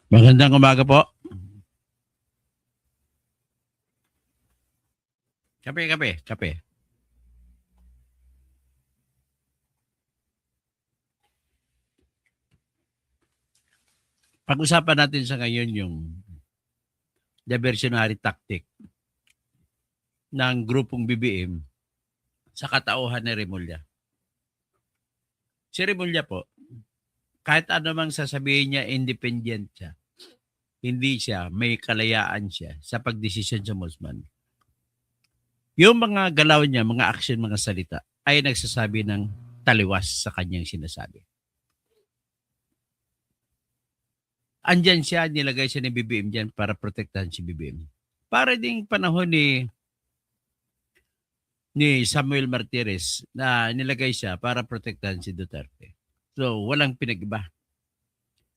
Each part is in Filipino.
Magandang umaga po. Kape, kape, kape. Pag-usapan natin sa ngayon yung diversionary tactic ng grupong BBM sa katauhan ni Remulla. Si Remulla po, kahit ano mang sasabihin niya, independent siya. Hindi siya, may kalayaan siya sa pagdesisyon sa Musman. Yung mga galaw niya, mga action, mga salita, ay nagsasabi ng taliwas sa kanyang sinasabi. Andyan siya, nilagay siya ni BBM dyan para protektahan si BBM. Para ding panahon ni Samuel Martires na nilagay siya para protektahan si Duterte. So, walang pinag-iba.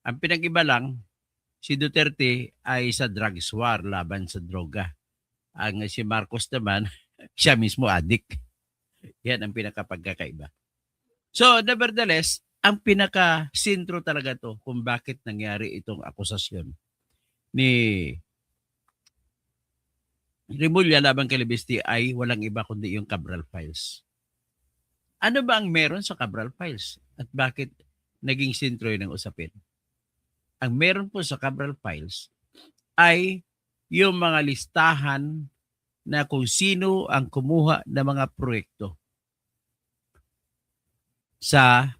Ang pinag-iba lang, si Duterte ay sa drugs war laban sa droga. Ang si Marcos naman, siya mismo addict. Yan ang pinakapagkakaiba. So, nevertheless, ang pinaka-sintro talaga to kung bakit nangyari itong akusasyon ni Remulla laban kay Libesti ay walang iba kundi yung Cabral Files. Ano ba ang meron sa Cabral Files? At bakit naging sentro ng usapin? Ang meron po sa Cabral Files ay yung mga listahan na kung sino ang kumuha ng mga proyekto sa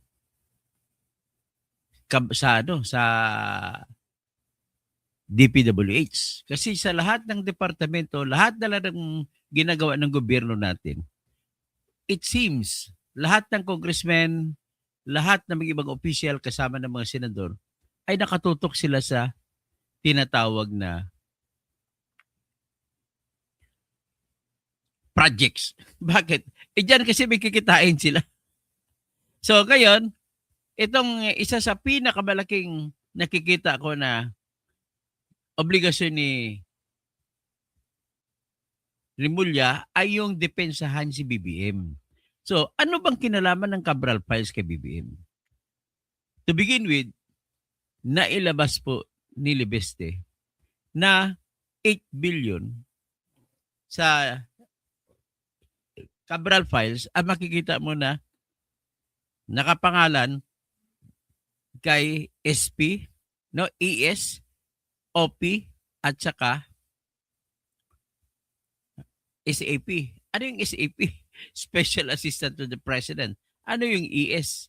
DPWH. Kasi sa lahat ng departamento, lahat na ng ginagawa ng gobyerno natin, it seems lahat ng congressmen, lahat ng mga ibang official kasama ng mga senador ay nakatutok sila sa tinatawag na projects. Bakit? Diyan kasi may kikitain sila. So ngayon, itong isa sa pinakamalaking nakikita ko na obligasyon ni Remulla ay yung depensahan si BBM. So, ano bang kinalaman ng Cabral Files kay BBM? To begin with, nailabas po ni Libeste na 8 billion sa Cabral Files, makikita mo na nakapangalan kay SP, no, ES, OP, at saka SAP. Ano yung SAP? Special Assistant to the President. Ano yung ES?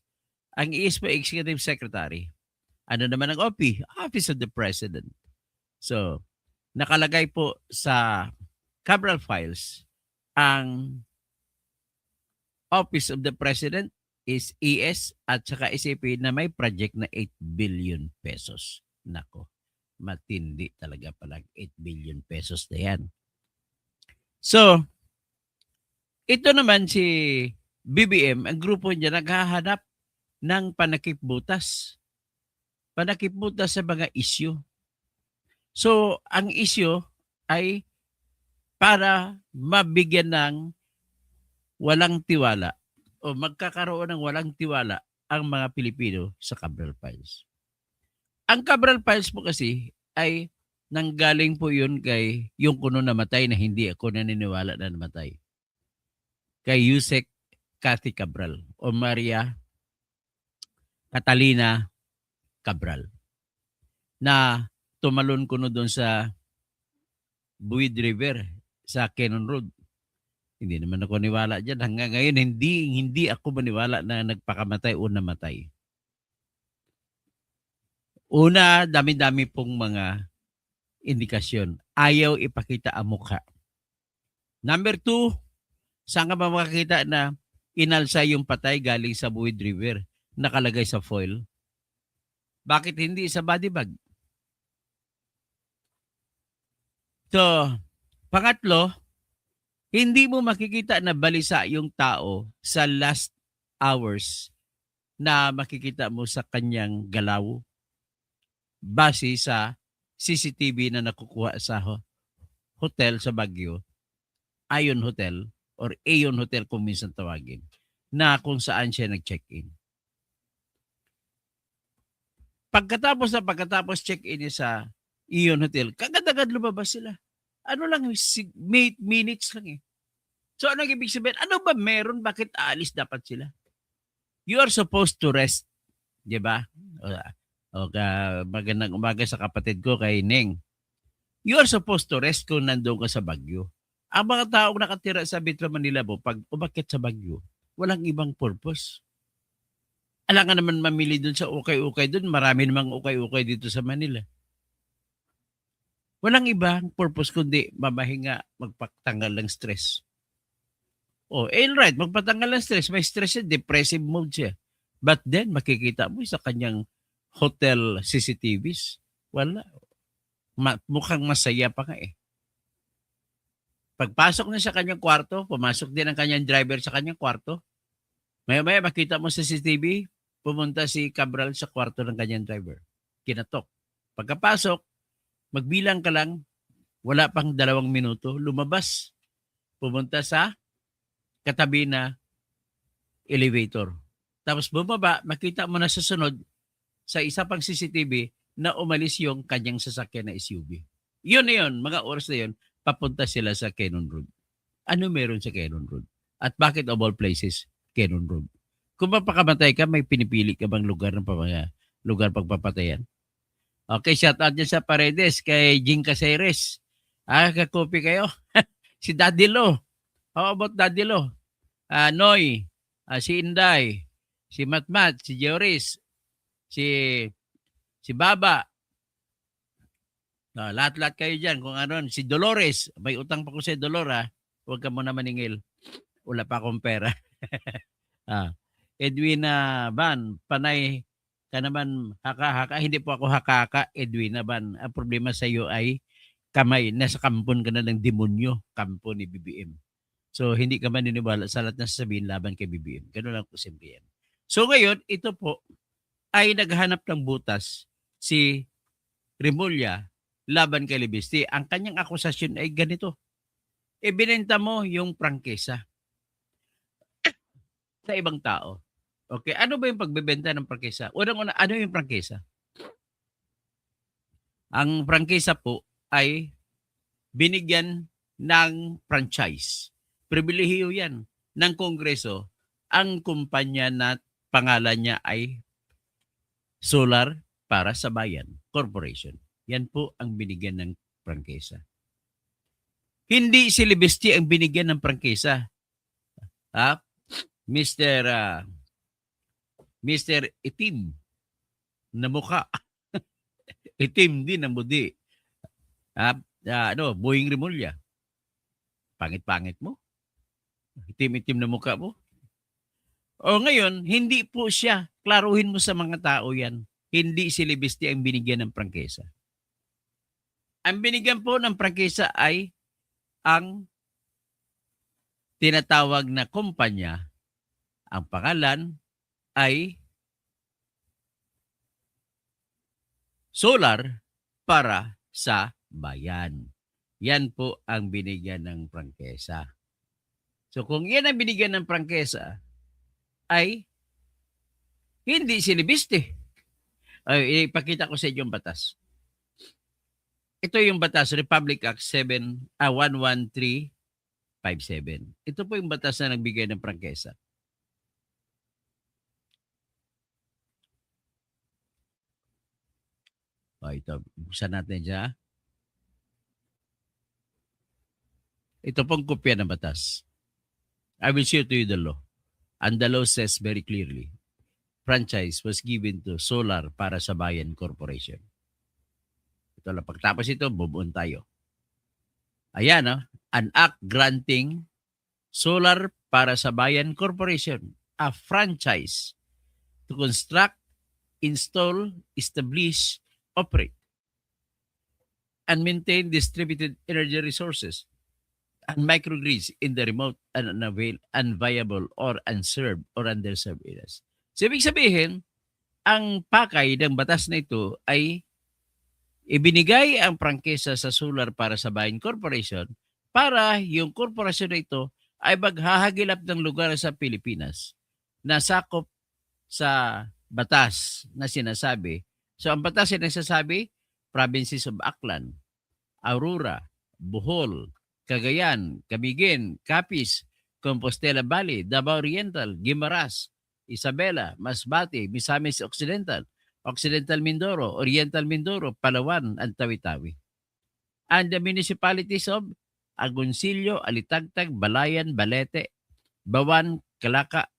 Ang ES po, Executive Secretary. Ano naman ang OP? Office of the President. So, nakalagay po sa Cabral Files ang Office of the President is ES at saka SAP na may project na 8 billion pesos. Nako, matindi talaga pala 8 billion pesos na yan. So, ito naman si BBM, ang grupo niya naghahanap ng panakipbutas. Panakipbutas sa mga issue. So, ang issue ay para mabigyan ng walang tiwala o magkakaroon ng walang tiwala ang mga Pilipino sa Cabral Files. Ang Cabral Files po kasi ay nanggaling po yun kay yung kuno namatay na hindi ako naniniwala na namatay. Kay Yusek Cathy Cabral o Maria Catalina Cabral na tumalon kuno doon sa Buid River sa Cannon Road. Hindi naman ako niwala dyan. Hanggang ngayon, hindi ako maniwala na nagpakamatay o namatay. Una, dami-dami pong mga indikasyon. Ayaw ipakita ang mukha. Number 2, saan ka ba makakita na inalsa yung patay galing sa Buid River, nakalagay sa foil? Bakit hindi sa body bag? So, pangatlo, hindi mo makikita na balisa yung tao sa last hours na makikita mo sa kanyang galaw base sa CCTV na nakukuha sa hotel sa Baguio, Ayon Hotel or Ayon Hotel kung minsan tawagin, na kung saan siya nag-check-in. Pagkatapos check-in niya sa Ion Hotel, kagad-agad lumabas sila. Ano lang, minutes lang eh. So anong ibig sabihin? Ano ba meron? Bakit aalis dapat sila? You are supposed to rest. Di ba? Magandang umaga sa kapatid ko kay Neng. You are supposed to rest kung nandun ka sa Baguio. Ang mga taong nakatira sa Metro Manila mo, pag umakyat sa Baguio, walang ibang purpose. Alam ka naman mamili dun sa ukay-ukay dun. Marami namang ukay-ukay dito sa Manila. Walang ibang purpose kundi mamahinga, magpatanggal ng stress. Right, magpatanggal ng stress. May stress siya, depressive mode siya. But then, makikita mo sa kanyang hotel CCTVs, wala. Mukhang masaya pa nga eh. Pagpasok na sa kanyang kwarto, pumasok din ang kanyang driver sa kanyang kwarto. Maya-maya makita mo sa CCTV, pumunta si Cabral sa kwarto ng kanyang driver. Kinatok. Pagkapasok, magbilang ka lang, wala pang 2 minuto, lumabas. Pumunta sa katabi na elevator. Tapos bumaba, makita mo na sa sunod, sa isa pang CCTV, na umalis yung kanyang sasakyan na SUV. Yun na yun, mga oras na yun, papunta sila sa Cannon Road. Ano meron sa Cannon Road? At bakit of all places, Cannon Road? Kung mapakamatay ka, may pinipili ka bang lugar ng lugar pagpapatayan? Okay, shout out dyan sa Paredes, kay Jing Caceres. Kakopi kayo. Si Daddy Lo. How about Daddy Lo? Noy, si Inday, si Matmat, si Joris, si Baba. Lahat-lahat kayo dyan. Kung ano, si Dolores. May utang pa ko si Dolora. Huwag ka muna maningil. Wala pa akong pera. Edwina Ban, panay ka naman haka-haka. Hindi po ako haka-haka, Edwina Ban. Ang problema sa iyo ay kamay. Nasa kampon ka na ng demonyo. Kampo ni BBM. So, hindi ka maniniwala sa lahat na sasabihin laban kay BBM. Ganun lang po simple yan. So, ngayon, ito po ay naghanap ng butas si Remulla laban kay Libisti. Ang kanyang akusasyon ay ganito. Ibinenta mo yung prangkesa sa ibang tao. Okay, ano ba yung pagbebenta ng prangkesa? Unang-una, ano yung prangkesa? Ang prangkesa po ay binigyan ng franchise. Pribilehiyo yan ng Kongreso. Ang kumpanya na pangalan niya ay Solar para sa Bayan Corporation. Yan po ang binigyan ng prangkesa. Hindi si Libisti ang binigyan ng prangkesa. Mr. Itim na mukha. Itim din ang budi. Boying Remulla. Pangit-pangit mo. Itim-itim na mukha mo. Ngayon, hindi po siya. Klaruhin mo sa mga tao yan. Hindi si Libisti ang binigyan ng prangkesa. Ang binigyan po ng prangkesa ay ang tinatawag na kumpanya. Ang pangalan ay Solar para sa Bayan. Yan po ang binigyan ng prangkesa. So kung yan ang binigyan ng prangkesa, ay hindi si Libisti. Ipakita ko sa inyo yung batas. Ito yung batas, Republic Act 11357. Ito po yung batas na nagbigay ng prangkesa. Ito, buksan natin siya. Ito pong kopya ng batas. I will share to you the law. And the law says very clearly, franchise was given to Solar para sa Bayan Corporation. Ito lang. Pagtapos ito, bubuon tayo. Ayan, an act granting Solar para sa Bayan Corporation a franchise to construct, install, establish, operate, and maintain distributed energy resources and microgrids in the remote and unviable or unserved or underserved areas. So, ibig sabihin, ang pakay ng batas na ito ay ibinigay ang prangkesa sa Solar para sa Bayan Corporation para yung korporasyon na ito ay maghahagilap ng lugar sa Pilipinas na sakop sa batas na sinasabi So ang batas ay nagsasabi, provinces of Aklan, Aurora, Bohol, Cagayan, Camiguin, Capiz, Compostela Valley, Davao Oriental, Guimaras, Isabela, Masbate, Misamis Occidental, Occidental Mindoro, Oriental Mindoro, Palawan, and Tawi-Tawi. And the municipalities of Agoncillo, Alitagtag, Balayan, Balete, Bawan, Calaca,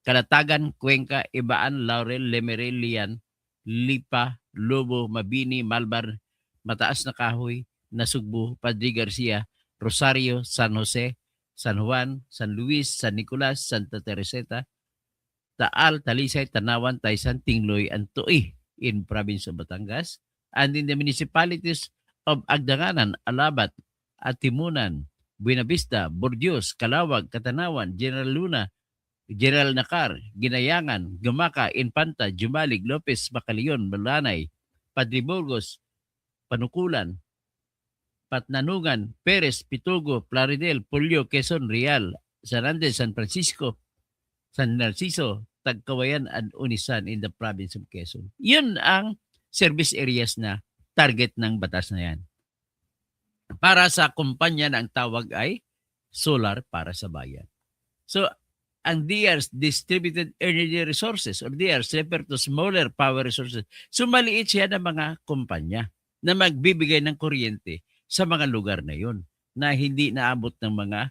Calatagan, Cuenca, Ibaan, Laurel, Lemeril, Lian, Lipa, Lobo, Mabini, Malbar, Mataas na Kahoy, Nasugbu, Padre Garcia, Rosario, San Jose, San Juan, San Luis, San Nicolas, Santa Teresita, Taal, Talisay, Tanawan, Taysan, Tingloy, and Tui in province of Batangas, and in the municipalities of Agdanganan, Alabat, Atimunan, Buenavista, Burdios, Calawag, Katanawan, General Luna, General Nakar, Ginayangan, Gamaka, Infanta, Jumalig, Lopez, Bacalion, Malanay, Padre Burgos, Panukulan, Patnanungan, Perez, Pitugo, Plaridel, Pulyo, Quezon, Real, San Andres, San Francisco, San Narciso, Tagkawayan, and Unisan in the province of Quezon. Yun ang service areas na target ng batas na yan. Para sa kumpanya na ang tawag ay solar para sa bayan. So, ang DRs, Distributed Energy Resources, or DRs, refer to smaller power resources. So, maliit siya ng mga kumpanya na magbibigay ng kuryente sa mga lugar na yun na hindi naabot ng mga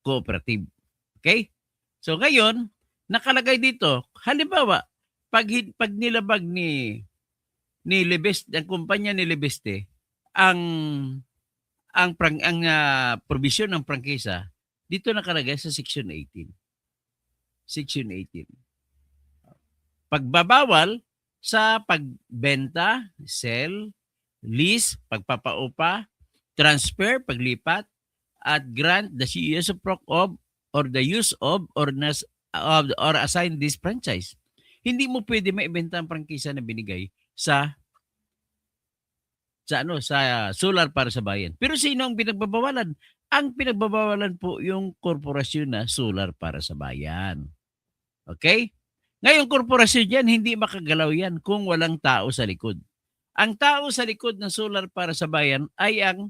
cooperative. Okay? So, ngayon, nakalagay dito, halimbawa, pag nilabag ni Libeste, ang kumpanya ni Libeste, ang provision ng prangkisa, dito nakalagay sa Section 18. Section 18. Pagbabawal sa pagbenta, sell, lease, pagpapaupa, transfer, paglipat, at grant the use of or the use of or assign this franchise. Hindi mo pwede maibenta ang prangkisa na binigay sa solar para sa bayan. Pero sino ang pinagbabawalan? Ang pinagbabawalan po yung korporasyon na solar para sa bayan. Okay? Ngayon, korporasyon yan, hindi makagalaw yan kung walang tao sa likod. Ang tao sa likod ng solar para sa bayan ay ang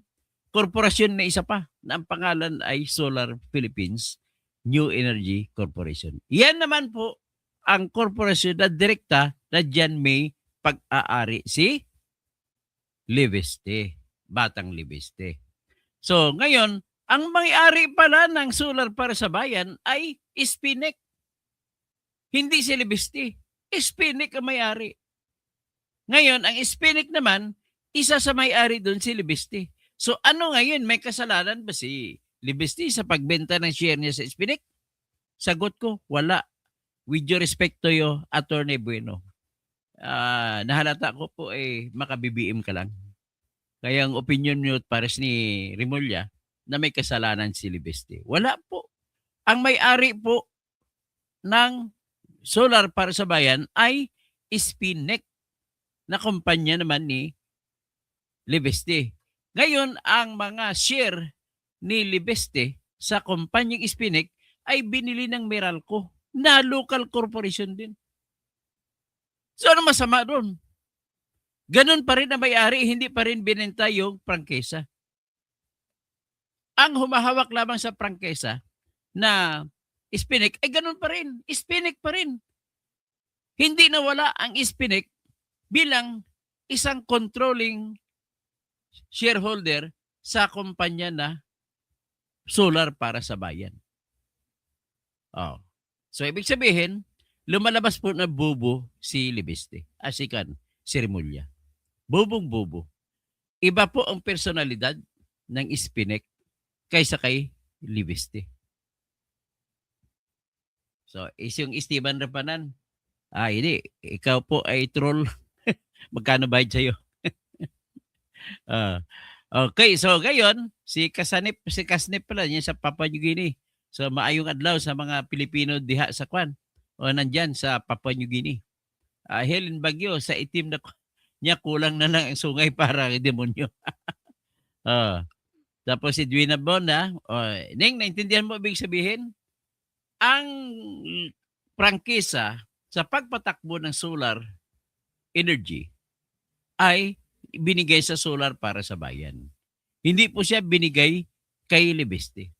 korporasyon na isa pa, na ang pangalan ay Solar Philippines New Energy Corporation. Yan naman po ang korporasyon na direkta na dyan may pag-aari si Libeste, Batang Libeste. So, ngayon, ang may-ari pala ng solar para sa bayan ay Spinec. Hindi si Libeste. Spinec ang may-ari. Ngayon, ang Spinec naman, isa sa may-ari doon si Libeste. So, ano ngayon? May kasalanan ba si Libeste sa pagbenta ng share niya sa Spinec? Sagot ko, wala. With due respect to you, Attorney Bueno. Nahalata ko po makabibiim ka lang. Kaya ang opinion nyo pares ni Rimulya na may kasalanan si Libeste. Wala po. Ang may-ari po ng solar para sa bayan ay Spinec na kumpanya naman ni Libeste. Ngayon, ang mga share ni Libeste sa kumpanyang Spinec ay binili ng Meralco na local corporation din. So, ano masama doon? Ganun pa rin ang may-ari, hindi pa rin binenta yung prangkesa. Ang humahawak lamang sa prangkesa na Spinec, ganun pa rin. Spinec pa rin. Hindi nawala ang Spinec bilang isang controlling shareholder sa kumpanya na solar para sa bayan. Oh. So, ibig sabihin, lumalabas po na bobo si Libeste. Asikan, si Rimulya. Bobong-bobo. Iba po ang personalidad ng Spinec kaysa kay Libeste. So, yung Esteban Rapanan, hindi. Ikaw po ay troll. Magkano bayad sa'yo? Okay, so ngayon, si Kasnip pala, niya sa Papua New Guinea. So, maayong adlaw sa mga Pilipino diha sa Kwan. O nandyan sa Papua New Guinea. Helen Bagyo, sa itim na niya, kulang na lang ang sungay para demonyo. Tapos si Dwina Bona, Ning, naintindihan mo ibig sabihin? Ang prangkisa sa pagpatakbo ng solar energy ay binigay sa solar para sa bayan. Hindi po siya binigay kay Libeste.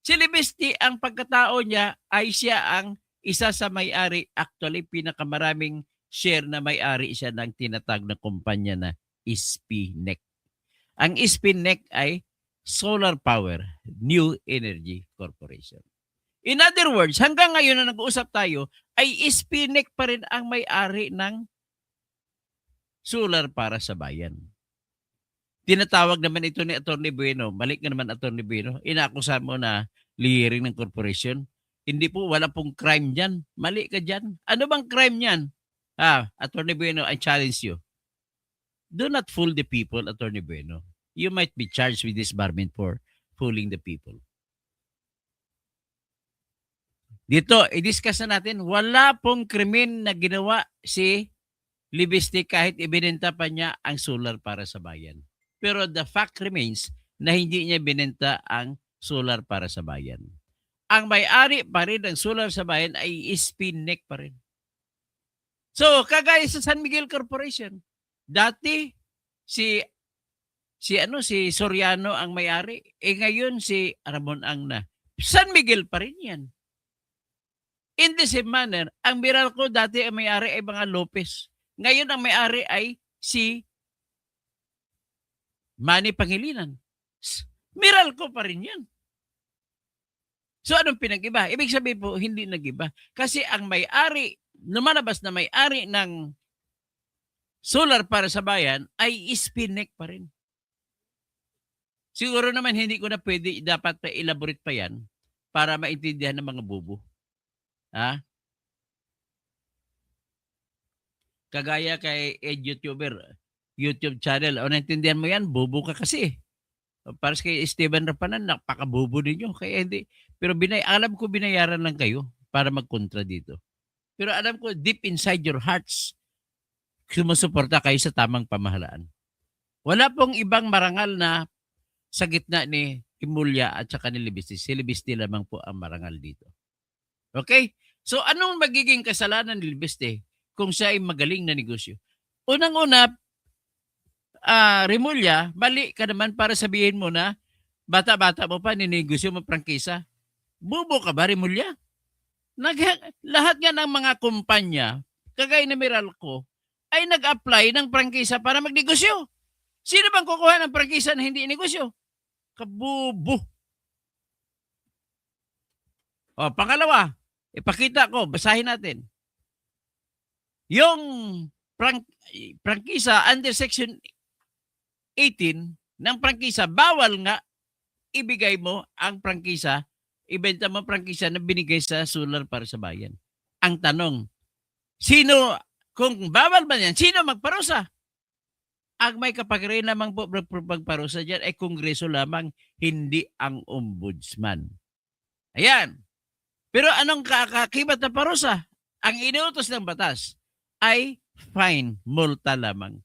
Si Libeste, ang pagkatao niya ay siya ang isa sa may-ari, actually pinakamaraming share na may-ari siya ng tinatag na kumpanya na SPNEC. Ang SPNEC ay Solar Power New Energy Corporation. In other words, hanggang ngayon na nag-uusap tayo, ay SPNEC pa rin ang may-ari ng solar para sa bayan. Tinatawag naman ito ni Atty. Bueno, balik ka naman Atty. Bueno, inaakusahan mo na lihiring ng corporation. Hindi po, wala pong crime dyan. Mali ka dyan. Ano bang crime yan? Atty. Bueno, I challenge you. Do not fool the people, Atty. Bueno. You might be charged with disbarment for fooling the people. Dito, i-discuss na natin, wala pong krimen na ginawa si Libeste kahit ibinenta pa niya ang solar para sa bayan. Pero the fact remains na hindi niya binenta ang solar para sa bayan. Ang may-ari pa rin ng solar sa bayan ay SPNEC pa rin. So, kagaya sa San Miguel Corporation, dati si Soriano ang may-ari, ngayon si Ramon ang na. San Miguel pa rin yan. In the same manner, ang Meralco dati ang may-ari ay mga Lopez. Ngayon ang may-ari ay si Manny Pangilinan. Meralco pa rin yan. So anong pinag-iba? Ibig sabihin po, hindi nag-iba. Kasi ang may-ari, lumalabas na may-ari ng solar para sa bayan ay SPNEC pa rin. Siguro naman hindi ko na pwede, dapat pa elaborate pa yan para maintindihan ng mga bobo. Kagaya kay YouTuber, YouTube channel. O naintindihan mo yan, bobo ka kasi. Para kay Esteban Rapanan, napakabobo ninyo. Kaya hindi. Pero alam ko binayaran lang kayo para magkontra dito. Pero alam ko, deep inside your hearts, sumusuporta kayo sa tamang pamahalaan. Wala pong ibang marangal na sa gitna ni Imulya at saka ni Libeste. Si Libeste lamang po ang marangal dito. Okay? So anong magiging kasalanan ni Libeste kung siya ay magaling na negosyo? Unang-una, Remulla, mali ka naman para sabihin mo na bata-bata mo pa, ninegosyo mo prangkisa. Bubo ka ba, Remulla? Lahat nga ng mga kumpanya, kagaya na Meralco, ay nag-apply ng prangkisa para magnegosyo. Sino bang kukuha ng prangkisa na hindi negosyo? Kabubo. Pangalawa, ipakita ko, basahin natin. Yung prangkisa under section 18 ng prangkisa, bawal nga ibigay mo ang prangkisa, ibenta mo prangkisa na binigay sa solar para sa bayan. Ang tanong, kung bawal ba yan, sino magparusa? Ang may kapagrihan lamang po magparusa dyan ay Kongreso lamang, hindi ang Ombudsman. Ayan. Pero anong kakakibat na parusa? Ang inuutos ng batas ay fine, multa lamang.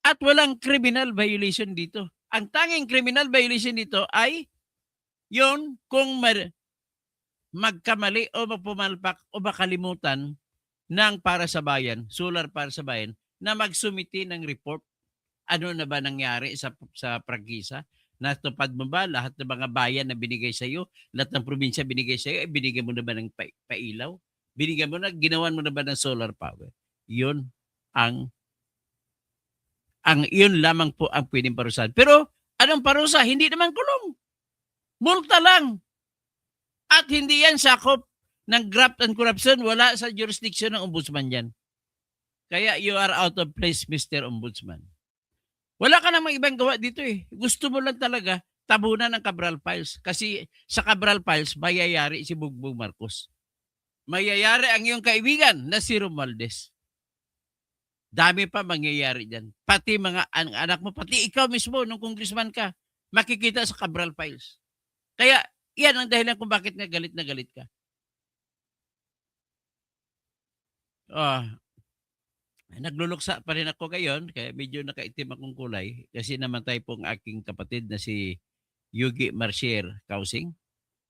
At walang criminal violation dito. Ang tanging criminal violation dito ay yun kung magkamali o magpumalpak o makalimutan ng para sa bayan, solar para sa bayan, na magsumiti ng report. Ano na ba nangyari sa prangkisa? Natupad mo ba lahat ng mga bayan na binigay sa iyo? Lahat ng probinsya binigay sa iyo? Binigay mo na ba ng pailaw? Binigay mo na, ginawan mo na ba ng solar power? Yun yun lamang po ang pwedeng parusahan. Pero anong parusa? Hindi naman kulong. Multa lang. At hindi yan sakop ng graft and corruption. Wala sa jurisdiction ng ombudsman yan. Kaya you are out of place, Mr. Ombudsman. Wala ka namang ibang gawa dito eh. Gusto mo lang talaga tabunan ng Cabral Files. Kasi sa Cabral Files, mayayari si Bongbong Marcos. Mayayari ang iyong kaibigan na si Romualdez. Dami pa mangyayari dyan. Pati mga anak mo, pati ikaw mismo nung congressman ka, makikita sa Cabral Files. Kaya yan ang dahilan kung bakit na galit ka. Nagluluksa pa rin ako ngayon, kaya medyo nakaitim akong kulay kasi namatay pong aking kapatid na si Yugi Marcier Kausing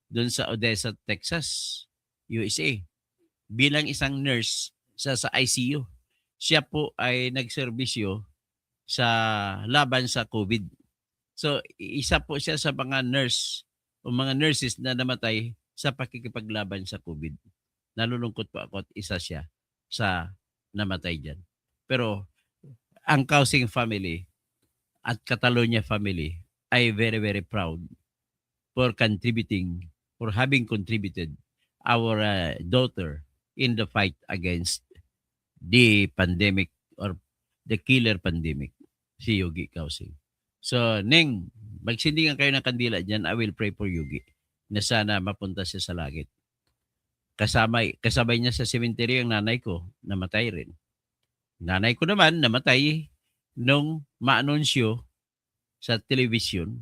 doon sa Odessa, Texas, USA, bilang isang nurse sa ICU. siya po ay nagserbisyo sa laban sa COVID. So, isa po siya sa mga nurse o mga nurses na namatay sa pakikipaglaban sa COVID. Nalulungkot po ako at isa siya sa namatay dyan. Pero ang Kausing family at Catalonia family ay very, very proud for contributing, for having contributed our daughter in the fight against the pandemic or the killer pandemic, si Yogi Kausing. So, Neng, magsindingan kayo ng kandila dyan. I will pray for Yogi na sana mapunta siya sa langit. Kasabay niya sa cemetery ang nanay ko, namatay rin. Nanay ko naman, namatay nung maanunsyo sa television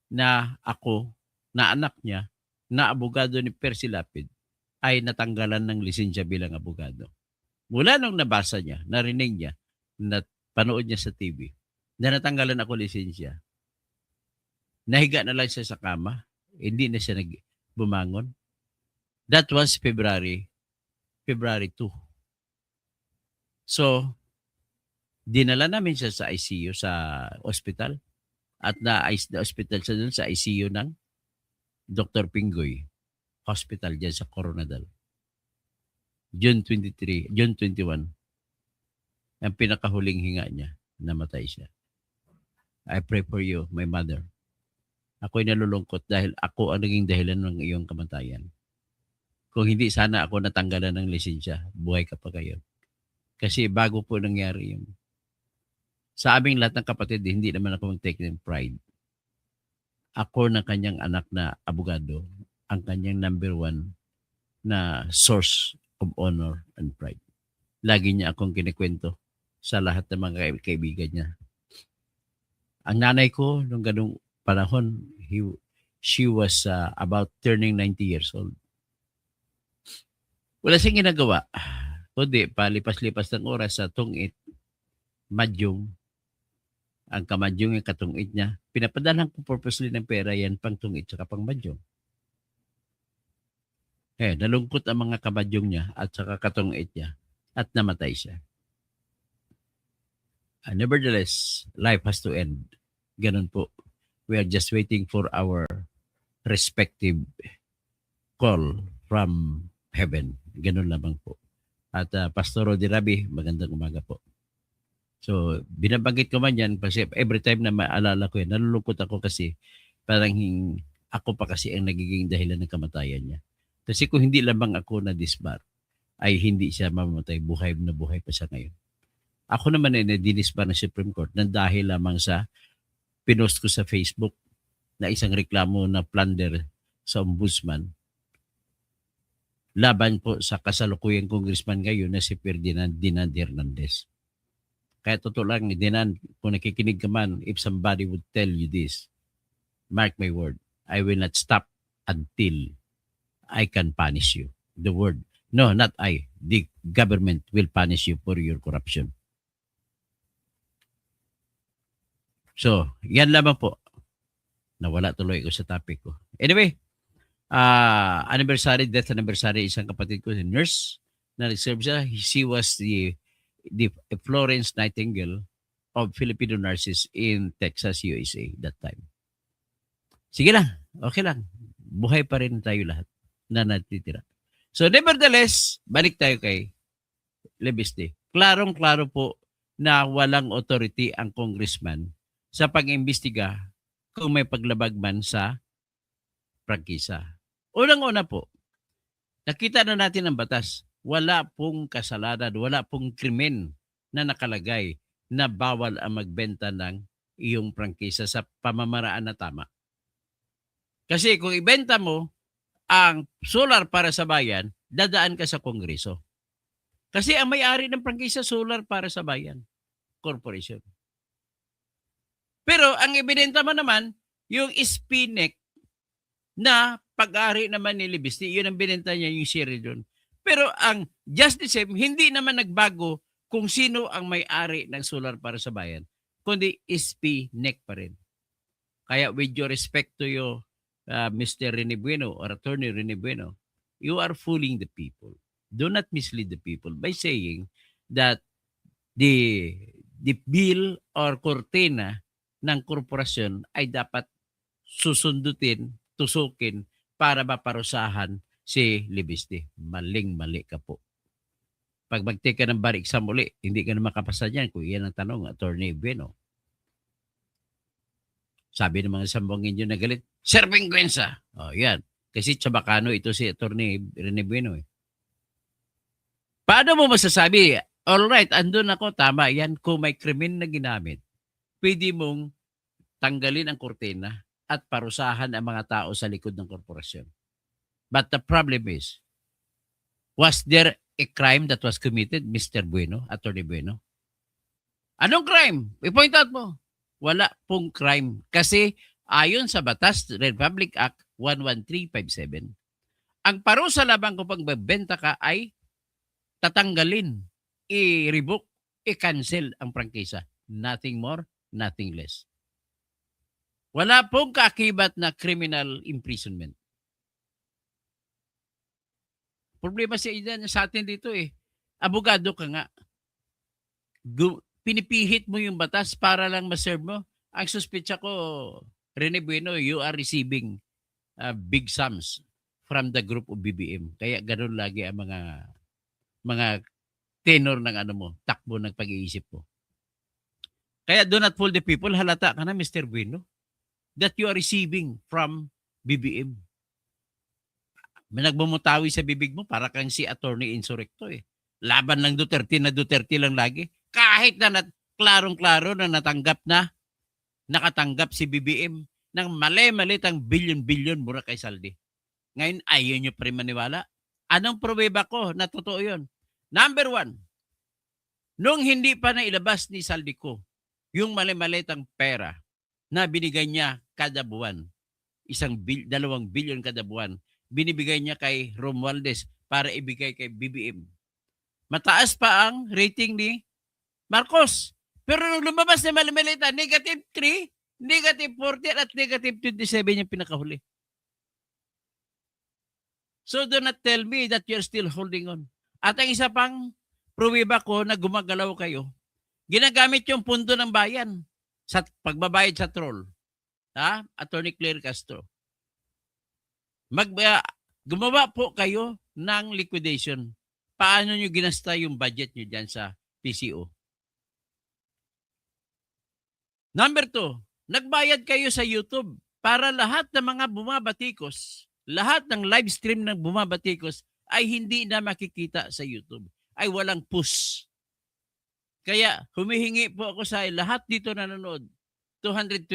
na ako, na anak niya, na abogado ni Percy Lapid, ay natanggalan ng lisensya bilang abogado. Mula nung nabasa niya, narinig niya, na panood niya sa TV, na natanggalan ako lisensya, nahiga na lang siya sa kama, hindi na siya bumangon. That was February 2. So, dinala namin siya sa ICU sa hospital at na-hospital siya dun sa ICU ng Dr. Pingoy Hospital dyan sa Coronadal. June 21, ang pinakahuling hinga niya, namatay siya. I pray for you, my mother. Ako'y nalulungkot dahil ako ang naging dahilan ng iyong kamatayan. Kung hindi sana ako natanggalan ng lisensya, buhay ka pa kayo. Kasi bago po nangyari yun. Sa aming lahat ng kapatid, hindi naman ako mag-take ng pride. Ako na kanyang anak na abogado, ang kanyang number 1 na source of honor and pride. Lagi niya akong kinikwento sa lahat ng mga kaibigan niya. Ang nanay ko, nung ganung panahon, she was about turning 90 years old. Wala siyang ginagawa. Kundi palipas-lipas ng oras sa tungit, madyong, ang kamadyong yung katungit niya, pinapadalan ko purposely ng pera yan pang tungit saka pang madyong. Nalungkot ang mga kamadyong niya at saka katungit niya at namatay siya. Nevertheless, life has to end. Ganun po. We are just waiting for our respective call from heaven. Ganun lamang po. At Pastor Rodi Rabi, magandang umaga po. So, binabanggit ko man yan kasi every time na maalala ko yan, nalulungkot ako kasi parang ako pa kasi ang nagiging dahilan ng kamatayan niya. Kasi kung hindi lamang ako na disbar, ay hindi siya mamamatay, buhay na buhay pa siya ngayon. Ako naman ay dinisbar ng Supreme Court na dahil lamang sa pinost ko sa Facebook na isang reklamo na plunder sa ombudsman laban po sa kasalukuyang congressman ngayon na si Ferdinand Dinan Hernandez. Kaya totoo lang, Dinan, kung nakikinig ka man, if somebody would tell you this, mark my word, I will not stop until I can punish you. The word, no, not I, the government will punish you for your corruption. So, yan lamang po. Nawala tuloy ko sa topic ko. Anyway, death anniversary, isang kapatid ko, si nurse, na nag-serve siya. She was the Florence Nightingale of Filipino nurses in Texas, USA that time. Sige lang, okay lang. Buhay pa rin tayo lahat na natitira. So nevertheless, balik tayo kay Lebiste. Klarong-klaro po na walang authority ang congressman sa pag-imbestiga kung may paglabag man sa prangkisa. Unang-una po, nakita na natin ang batas. Wala pong kasalanan, wala pong krimen na nakalagay na bawal ang magbenta ng iyong prangkisa sa pamamaraan na tama. Kasi kung ibenta mo ang solar para sa bayan, dadaan ka sa Kongreso. Kasi ang may-ari ng prangkisa, solar para sa bayan, corporation. Pero ang ibinenta mo naman, yung Spinek na pag-ari naman ni Libiste, yun ang binenta niya, yung share doon. Pero ang just the same, hindi naman nagbago kung sino ang may-ari ng solar para sa bayan, kundi Spinek pa rin. Kaya with your respect to you, Mr. Rene Bueno or Attorney Rene Bueno, you are fooling the people. Do not mislead the people by saying that the the bill or kortina ng korporasyon ay dapat susundutin, tusukin para maparusahan si Libiste. Maling-mali ka po. Pag mag-take ka ng bar exam uli, hindi ka na makapasa dyan kung iyan ang tanong, Attorney Bueno. Sabi ng mga sambongin yun na galit, Sir Benguenza. O, yan. Kasi Chabacano ito si Attorney Rene Bueno. Paano mo masasabi, alright, andun ako, tama yan, kung may krimen na ginamit, pwede mong tanggalin ang kortina at parusahan ang mga tao sa likod ng korporasyon. But the problem is, was there a crime that was committed, Mr. Bueno, Attorney Bueno? Anong crime? I-point out mo. Wala pong crime. Kasi ayon sa Batas Republic Act 11357, ang parusa lamang kung pagbebenta ka ay tatanggalin, i-revoke, i-cancel ang prangkisa. Nothing more, nothing less. Wala pong kaakibat na criminal imprisonment. Problema sa atin dito eh. Abogado ka nga. Pinipihit mo yung batas para lang ma-serve mo. Ang suspetsa ko, Rene Bueno, you are receiving big sums from the group of BBM. Kaya ganun lagi ang mga tenor ng takbo ng pag-iisip mo. Kaya do not fool the people. Halata ka na, Mr. Bueno, that you are receiving from BBM. May nagbumutawi sa bibig mo para kang si Attorney Insurrecto eh. Laban lang Duterte na Duterte lang lagi. Kahit na klarong-klaro na nakatanggap si BBM ng mali-malitang bilyon-bilyon mura kay Saldi. Ngayon, ayaw nyo pa rin maniwala. Anong pruweba ko na totoo yun? Number one, nung hindi pa nailabas ni Saldico yung mali-malitang pera na binigay niya kada buwan, 2 bilyon kada buwan, binibigay niya kay Romualdez para ibigay kay BBM. Mataas pa ang rating ni Marcos. Pero nung lumabas na mali-malita, negative 3, negative 40 at negative 27 yung pinakahuli. So do not tell me that you're still holding on. At ang isa pang pruweba ko na gumagalaw kayo, ginagamit yung pundo ng bayan sa pagbabayad sa troll. Ha? Attorney Claire Castro. Gumawa po kayo ng liquidation. Paano nyo ginasta yung budget nyo dyan sa PCO? Number 2, nagbayad kayo sa YouTube para lahat ng mga bumabatikos, lahat ng live stream ng bumabatikos ay hindi na makikita sa YouTube. Ay walang push. Kaya humihingi po ako sa lahat dito nanonood. 234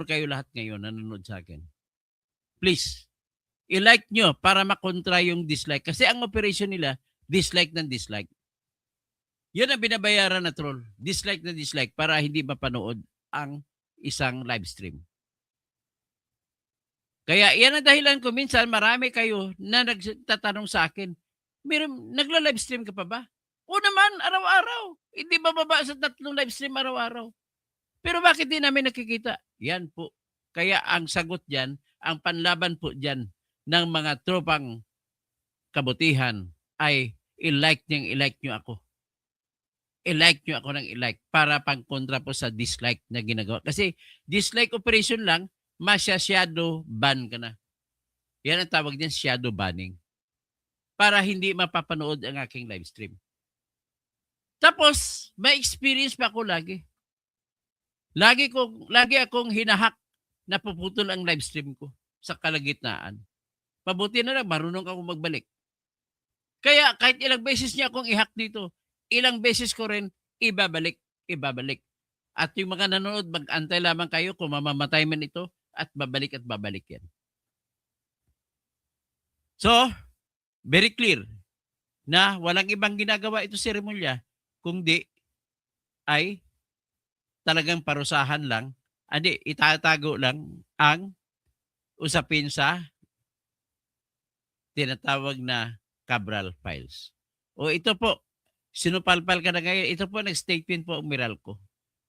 kayo lahat ngayon nanonood sa akin. Please, i-like nyo para makontra yung dislike. Kasi ang operation nila, dislike ng dislike. Yun ang binabayaran na troll. Dislike na dislike para hindi mapanood ang isang live stream. Kaya yan ang dahilan ko. Minsan marami kayo na nagtatanong sa akin, nagla-live stream ka pa ba? O naman, araw-araw. Hindi bababa sa 3 live stream araw-araw. Pero bakit di namin nakikita? Yan po. Kaya ang sagot dyan, ang panlaban po dyan ng mga tropang kabutihan ay i-like nyo ako. I-like nyo ako ng i-like para pang-kontra po sa dislike na ginagawa. Kasi dislike operation lang, shadow ban ka na. Yan ang tawag niyan, shadow banning. Para hindi mapapanood ang aking live stream. Tapos, may experience pa ako lagi. Lagi akong hinahack na puputol ang live stream ko sa kalagitnaan. Pabuti na lang, marunong akong magbalik. Kaya kahit ilang beses niya akong i-hack dito, ilang beses ko rin ibabalik. At yung mga nanonood, mag-antay lamang kayo kung mamamatay man ito at babalik yan. So, very clear na walang ibang ginagawa ito si Remulla kundi ay talagang parusahan lang, itatago lang ang usapin sa tinatawag na Cabral Files. O ito po, sinupalpal ka na ngayon. Ito po nag-statement po ang Meralco.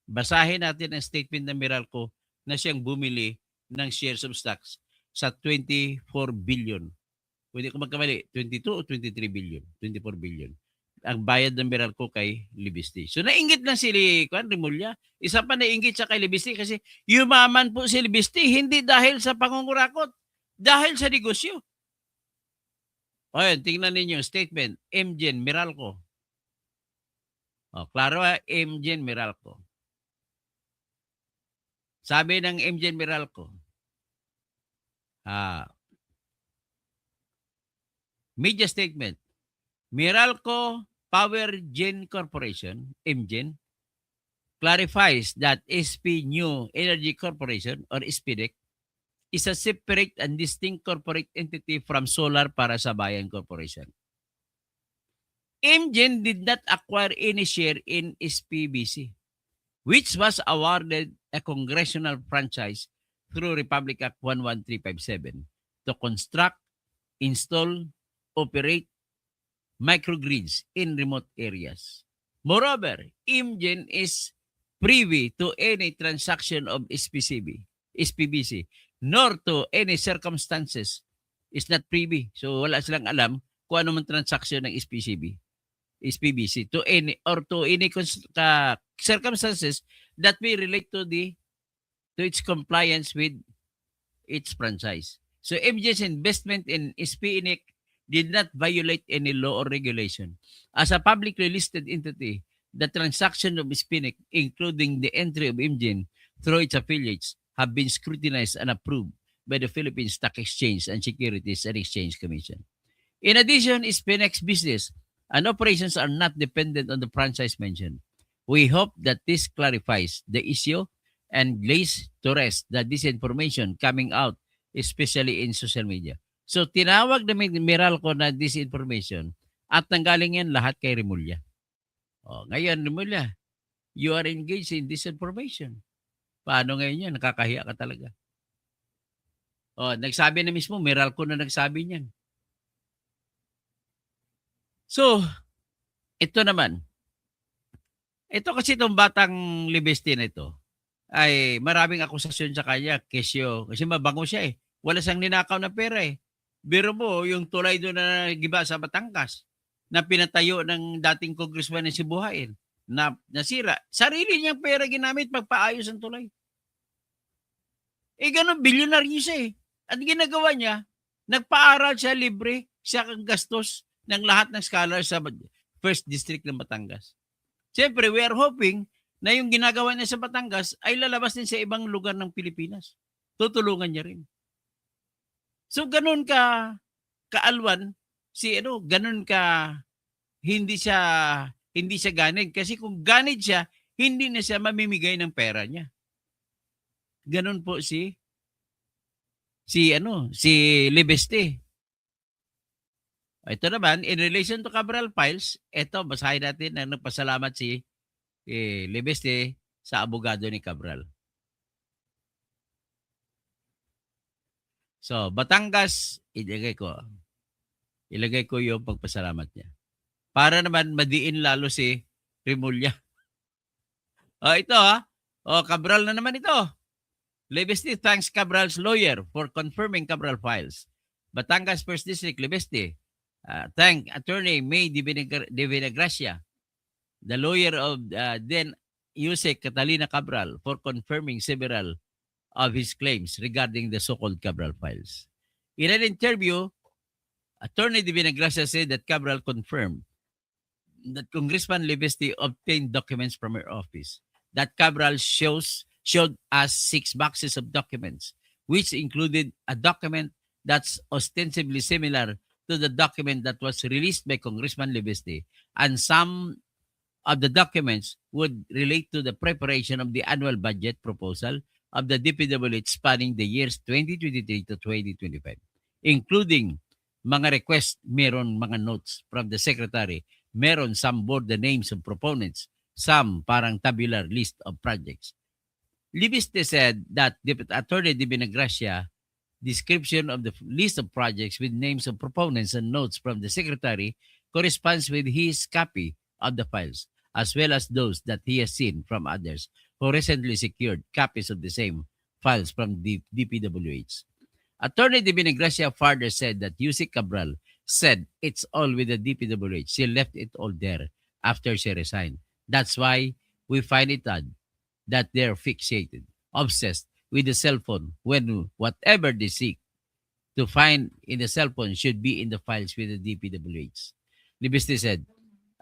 Basahin natin ang statement ng Meralco na siyang bumili ng shares of stocks sa 24 billion. Pwede ko magkamali, 22 o 23 billion? 24 billion. ang bayad ng Meralco kay Libesti. So nainggit lang si Rimulya. Isa pa nainggit siya kay Libesti kasi yumaman po si Libesti hindi dahil sa pangungurakot, dahil sa negosyo. O yan, tingnan ninyo yung statement, MGen Meralco. O, klaro ha, MGen Meralco. Sabi ng MGen Meralco, media statement, Meralco Power Gen Corporation, MGen, clarifies that SP New Energy Corporation or SPDEC is a separate and distinct corporate entity from Solar para sa Bayan Corporation. MGen did not acquire any share in SPBC, which was awarded a congressional franchise through Republic Act 11357 to construct, install, operate microgrids in remote areas. Moreover, MGen is privy to any transaction of SPBC, nor to any circumstances is not privy. So wala silang alam kung ano man transaction ng SPBC to any circumstances that may relate to its compliance with its franchise. So MGen's investment in SPINIC did not violate any law or regulation. As a publicly listed entity, the transaction of SPINIC, including the entry of MGen through its affiliates, have been scrutinized and approved by the Philippine Stock Exchange and Securities and Exchange Commission. In addition, SPINIC's business and operations are not dependent on the franchise mentioned. We hope that this clarifies the issue and lays to rest the disinformation coming out, especially in social media. So, tinawag na Meralco na disinformation at nanggaling yan lahat kay Rimulya. O, ngayon, Rimulya, you are engaged in disinformation. Paano ngayon yan? Nakakahiya ka talaga. O, nagsabi na mismo, Meralco na nagsabi niyan. So, ito naman. Ito kasi itong batang Libesti na ito ay maraming akusasyon sa kanya, kesyo. Kasi mabango siya eh. Wala siyang ninakaw na pera eh. Biro mo, yung tulay doon na giba sa Batangas na pinatayo ng dating congressman ng Sibuhain na nasira. Sarili niyang pera ginamit magpaayos ang tulay. Eh ganun, bilyonaryo siya eh. At ginagawa niya, nagpaaral siya libre, siya kang gastos ng lahat ng scholars sa First District ng Batangas. Siyempre, we are hoping na yung ginagawa niya sa Batangas ay lalabas din sa ibang lugar ng Pilipinas. Tutulungan niya rin. So, ganun ka kaalwan, ganun ka hindi siya ganid. Kasi kung ganid siya, hindi na siya mamimigay ng pera niya. Ganun po si Libesti. Ito naman, in relation to Cabral Files, ito, basahin natin na nagpasalamat si Libesti sa abogado ni Cabral. So, Batangas, ilagay ko yung pagpasalamat niya. Para naman madiin lalo si Rimulya. Ito Cabral na naman ito. Libesti thanks Cabral's lawyer for confirming Cabral Files. Batangas First District, Libesti. Thank Attorney May de Vinagracia, the lawyer of then Yusek Catalina Cabral, for confirming several of his claims regarding the so-called Cabral Files. In an interview, Attorney de Vinagracia said that Cabral confirmed that Congressman Libesti obtained documents from her office, that Cabral showed us 6 boxes of documents, which included a document that's ostensibly similar to the document that was released by Congressman Libesti, and some of the documents would relate to the preparation of the annual budget proposal of the DPWH spanning the years 2023 to 2025, including mga requests, meron mga notes from the secretary, meron some board the names of proponents, some parang tabular list of projects. Libesti said that Attorney de Vinagracia description of the list of projects with names of proponents and notes from the secretary corresponds with his copy of the files, as well as those that he has seen from others who recently secured copies of the same files from the DPWH. Attorney de Vinagracia further said that Yusek Cabral said it's all with the DPWH. She left it all there after she resigned. That's why we find it odd that they're fixated, obsessed with the cell phone when whatever they seek to find in the cell phone should be in the files with the DPWH. Libiste said,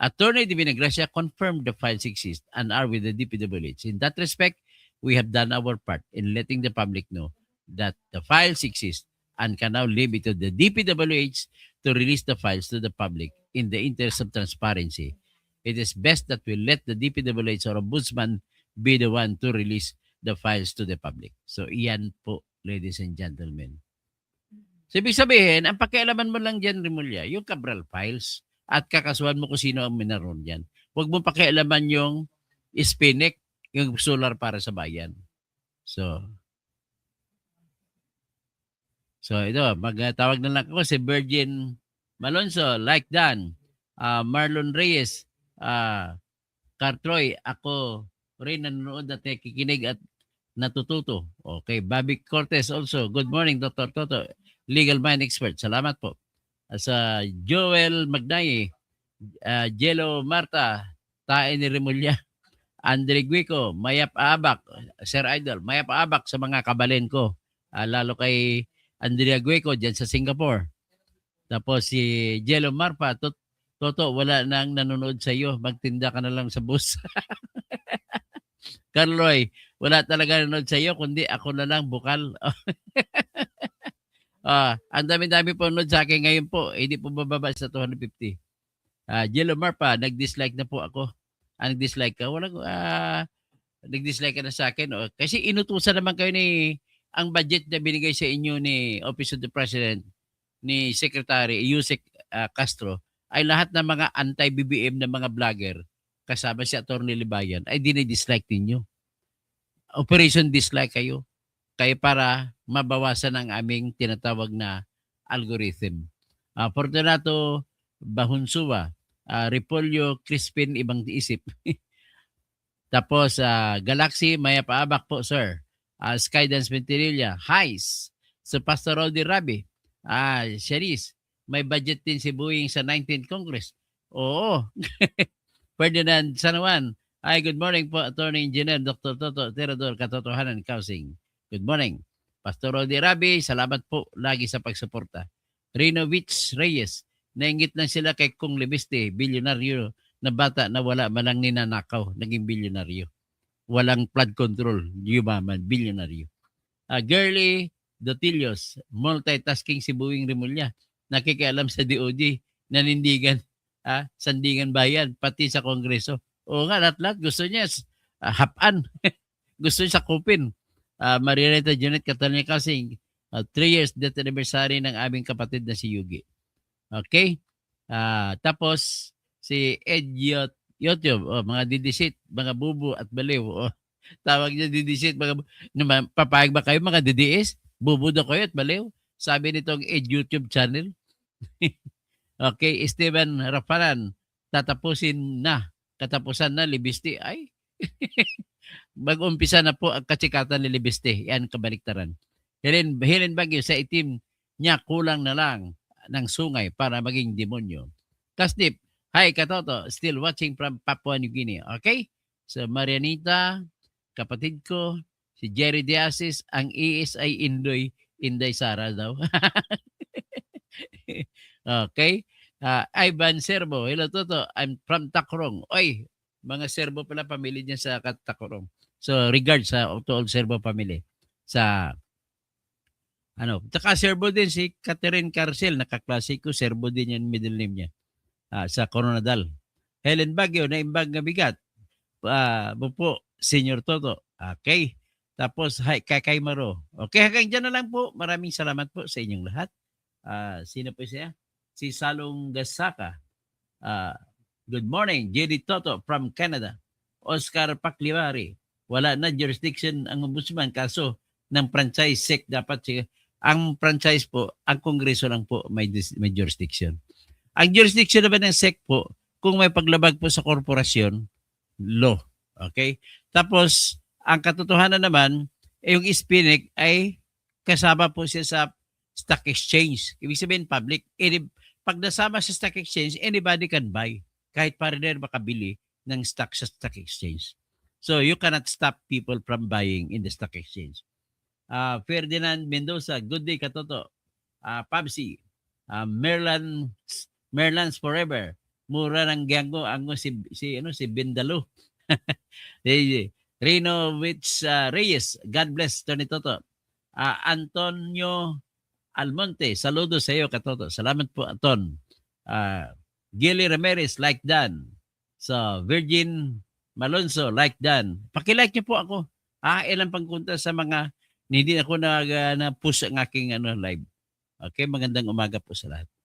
Attorney De Vinagracia confirmed the files exist and are with the DPWH. In that respect, we have done our part in letting the public know that the files exist and can now leave it to the DPWH to release the files to the public in the interest of transparency. It is best that we let the DPWH or Ombudsman be the one to release the files to the public. So, iyan po, ladies and gentlemen. So, ibig sabihin, ang pakialaman mo lang dyan, Rimulya, yung Cabral files at kakasuhan mo kung sino ang minaroon dyan. Huwag mo pakialaman yung Spinek, yung solar para sa bayan. So ito, magtawag na lang ako si Virgin Malonzo, like Dan, Marlon Reyes, Cartroy, ako rin nanonood at nakikinig at natututo. Okay, Bobby Cortez also, good morning Dr. Toto, legal mind expert, salamat po. Sa Joel Magnaye, Jello Marta, Tae ni Remulla, Andre Guico, Mayap Abak, Sir Idol, Mayap Abak sa mga kabalen ko. Lalo kay Andrea Guico dyan sa Singapore. Tapos si Jello Marpa, Toto, wala nang nanonood sa iyo. Magtinda ka na lang sa bus. Carloy, wala talaga nanonood sa iyo, kundi ako na lang bukal. Ang dami-dami po nanonood sa akin ngayon po. Hindi po bababa sa 250. Jello Marpa, nag-dislike na po ako. Nag-dislike ka? Walang, nag-dislike ka na sa akin. Kasi inutusan naman kayo ni, ang budget na binigay sa inyo ni Office of the President, ni Secretary Yusek Castro, ay lahat ng mga anti-BBM na mga vlogger, kasama si Atty. Libayan, ay dinay-dislike ninyo. Operation dislike kayo. Kaya para mabawasan ang aming tinatawag na algorithm. Fortunato Bahunsuwa, Repolyo Crispin Ibang Isip. Tapos Galaxy Maya Paabak po, sir. Skydance Ventirilla, Highs. So Pastor Roddy Rabi, Cherise, may budget din si Boeing sa 19th Congress. Oo. Ferdinand San Juan, good morning po, Attorney Engineer Dr. Toto Terador, Katotohanan Housing. Good morning. Pastor Roddy Rabi, salamat po lagi sa pagsuporta. Rino Witch Reyes, nainggit lang sila kay Kung Libiste, bilyonaryo na bata na wala malang ninanakaw, naging bilyonaryo. Walang flood control, yumaman, bilyonaryo. Girly Dotilios, multitasking si Buwing Remulla, nakikialam sa DOD, nanindigan, sandingan bayan, pati sa Kongreso. Oo nga, lahat-lahat gusto niya hapan, gusto niya sakupin. Marianita Janet Catalina Kasing, 3 years death anniversary ng aming kapatid na si Yugi. Okay? Tapos, si Ed YouTube, mga didisit, mga bubu at baliw. Tawag niya didisit, papayag ba kayo mga DDS? Bubu daw kayo at baliw? Sabi nitong Ed YouTube channel. Okay, Steven Rafalan, katapusan na Libiste. Ay, mag-umpisa na po ang katsikatan ni Libiste. Yan kabaliktaran. Helen Bagyo sa itim niya kulang na lang ng sungay para maging demonyo. Kasdip, hi Katoto, still watching from Papua New Guinea. Okay? So Marianita, kapatid ko, si Jerry Diazis, ang ESI Inday Sara daw. Okay? Ivan Serbo, hello Toto, I'm from Tacorong. Oy, mga Serbo pala pamilya niya sa Tacorong. So regards sa to all Serbo family. Sa Tsaka Serbo din si Catherine Carcel, nakaklase ko, Serbo din yan middle name niya. Sa Coronadal. Helen Baguio, naimbag na bigat. Po, Senior Toto. Okay. Tapos, hi, Kakay Maro. Okay, hanggang dyan na lang po. Maraming salamat po sa inyong lahat. Sino po siya? Si Salong Gasaka. Good morning, JD Toto from Canada. Oscar Paclivari. Wala na jurisdiction ang ombudsman. Kaso, ng franchise sec dapat siya. Ang franchise po, ang kongreso lang po may jurisdiction. Ang jurisdiction naman ng SEC po, kung may paglabag po sa korporasyon, law. Okay? Tapos, ang katotohanan naman, yung Spinek ay kasama po siya sa stock exchange. Ibig sabihin, public. pag nasama sa stock exchange, anybody can buy. Kahit foreigner makabili ng stock sa stock exchange. So you cannot stop people from buying in the stock exchange. Ferdinand Mendoza, good day katoto. Pabsi, Merlands Forever. Mura ng Giango, si Bindalo. Reno Reyes, God bless Tony Toto. Antonio Almonte, saludo sa iyo katoto. Salamat po Anton. Gilly Ramirez, like Dan. So, Virgin Malonzo, like Dan. Paki-like niyo po ako. Ilang pangkunta sa mga hindi ako na-push ang aking live. Okay, magandang umaga po sa lahat.